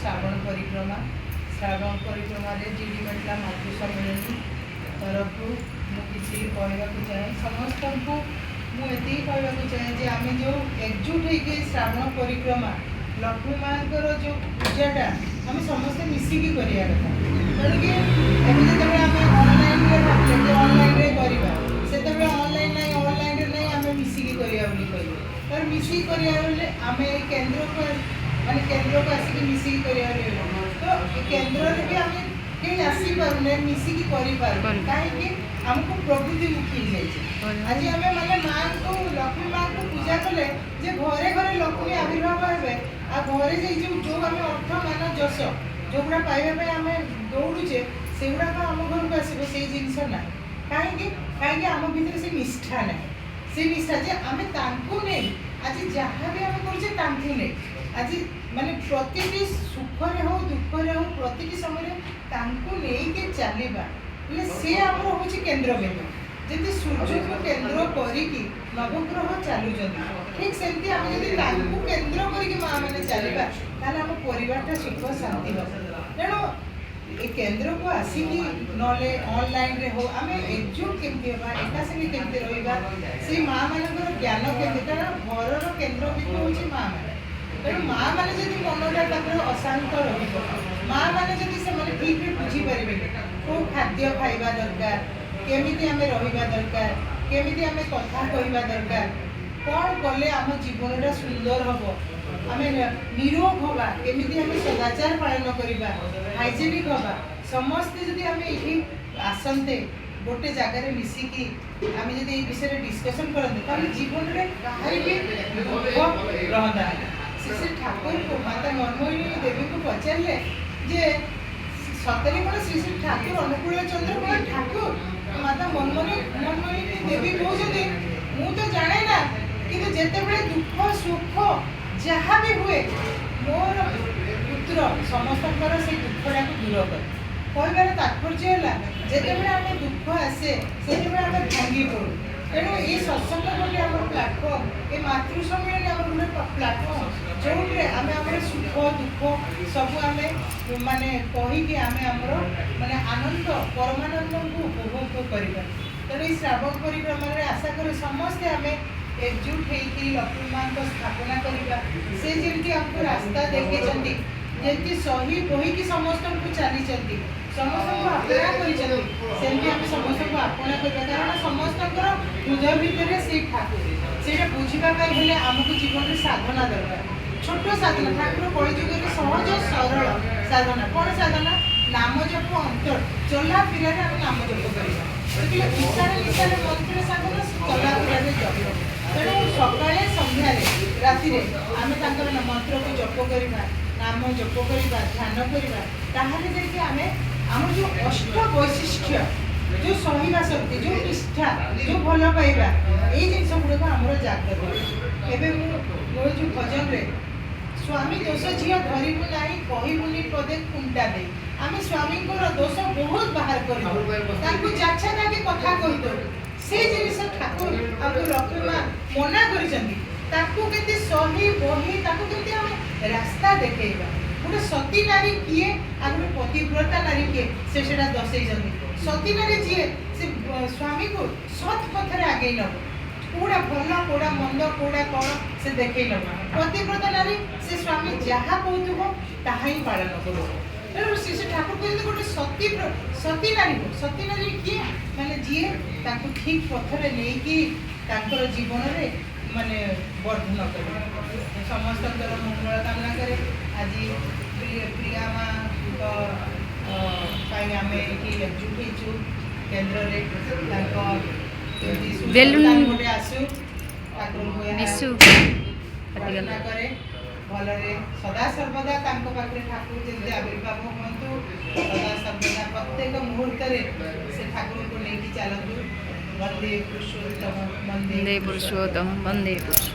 श्रावण परिक्रमा जीडी मेटला मातृ सम्मेलन तरफ मुझे कहवाक चाहे समस्त को मुझे कहवाक चाहे जे आम जो एकजुट होकर श्रावण परिक्रमा लक्ष्मी माँ जो पूजाटा आम समस्ते मिसिकी करिया कथा तेणुकि जो आम ऑनलाइन करवा से ऑनलाइन नहीं आम मिसिकी करिया पर मिसिकी करिया आम केन्द्र को माने केन्द्र को आसिक मिसिकी करिया तो केन्द्र भी आम कहीं आसी पारे मिसिकी करें कहीं आमको प्रकृति मुखी जाए आज आम माने माँ को लक्ष्मी माँ को पूजा कले जे घरे घरे लक्ष्मी आविर्भाव हे आ घरे जो आम अर्थ मान जस जो गुड़ा पाइबा आम दौड़ुचे से गुड़ाक आम घर को आसो से जिनस ना कहीं आम भीतर से निष्ठा ना से निष्ठा जे आम नहीं आज जहाँ भी आम करें आज माने प्रति सुखरे हो दुखरे हो प्रति समय नहीं चलवा सी आम हूँ केन्द्र बिंदु जब सूर्य को केन्द्र करी नवग्रह चलुं ठीक सेमती आम जब केन्द्र करके माँ मैंने चलवा आम परिवार सुख शांति हम तेणु ये केन्द्र को आसिकी ना ऑनलाइन रे हो आम एकजुट केमती हाँ एका संगे केमती रहा से माँ मान ज्ञान केमती कारण घर केन्द्र बिंदु हूँ माँ मैंने तेणु माँ मैंने जब मनटा अशांत माँ मैंने जब ठीक रे बुझीपारे कौ खाद्य खाइबा दरकार केमिति आमे रहिबा दरकार केमिति आमे कथा कहवा दरकार कौन कले आम जीवनटा सुंदर हम आम निरोग हवा केमिति आमे सदाचार पालन करवा हाइजेनिक हवा समस्ते जदि आमे एठी आसंते गोटे जगार मिसिकी आम जब ये विषय डिस्कसन करते ताले जीवन में कहार भी रहता श्री ठाकुर को माता मनमोहिनी देवी को पचारे जे सतरे कौन श्री श्री ठाकुर अनुकूल चंद्र कौन ठाकुर माता मनमोहिनी देवी कहते मु तो जाने ना कि जिते बड़े दुख सुख जहाँ भी हुए मोर पुत्र समस्त से दुखटा को दूर कर कहबार तात्पर्य है जिते आम दुख आसे से आम भांगी पड़ू तेणु ये सत्संग गोटे आम प्लाटफर्म ये मातृ सम्मेलन आम गोटे प्लाटफर्म जो आम सुख दुख सब आम माने कहीकि आम आमर माने आनंद परमानंद को उपभोग करवा तेणु ये श्रावण परिक्रमा आशा कर समस्ते आम एकजुट होकर लक्ष्मी माँ को स्थापना करवा से जमी आमको रास्ता देखी जमी सही बहीकि समस्त को चली समस्त को आपणा कर समस्त को आपणा करवा कारण समस्त हृदय भितर से ठाकुर से बुझापी आमको जीवन में साधना दरकार छोट साधना ठाकुर कलिजुग में सहज सरल साधना कौन साधना नाम जप अंतर चला फिर नाम जप कर निशान मंत्र साधना चला फिर जप तेणु सका सन्धार राति आम मंत्र को जप करवा नाम जप करवा ध्यान करवा ताहले देखिए आम आम जो अष्ट वैशिष्ट्य जो सहवा शक्ति जो निष्ठा जो भल पाइबा ये जिन गुड़ाक आमर जागृत एवं मो जो भजन रे स्वामी दोष झील धरबू ना कहबूनी पदे खुंटा दे आम स्वामी दोष बहुत बाहर कर जाचा जाके कथा कहीदे से जिन ठाकुर आपको लक्ष्मी माँ मना करते सही बही केमती रास्ता देखा गोटे सती नारी किए आगे पतिव्रता नारी किए से दर्शे सती नारी जी से स्वामी को सत पथर आगे नब कौड़ा भल कौड़ा मंद कौड़ा कौन से देखे नब पतिव्रता नारी से स्वामी जहाँ कहूँ ताहा ही पालन करो तेणु श्री ठाकुर कहते गोटे सती नारी किए माने जी ठीक पथर नहीं जीवन में माने वर्धन कर समस्त मंगल कामना करे आज प्रिया माँ आम ये एकजुट हो केन्द्र गोटे आसू प्रार्थना करे भलरे सदा सर्वदा पाखे ठाकुर जमी आविर्भाव हूँ सदा सर्वदा प्रत्येक मुहूर्त से ठाकुर को लेकिन चलतु वंदे पुरुषोत्तम वंदे पुरुषोत्तम वंदे पुरुषोत्तम।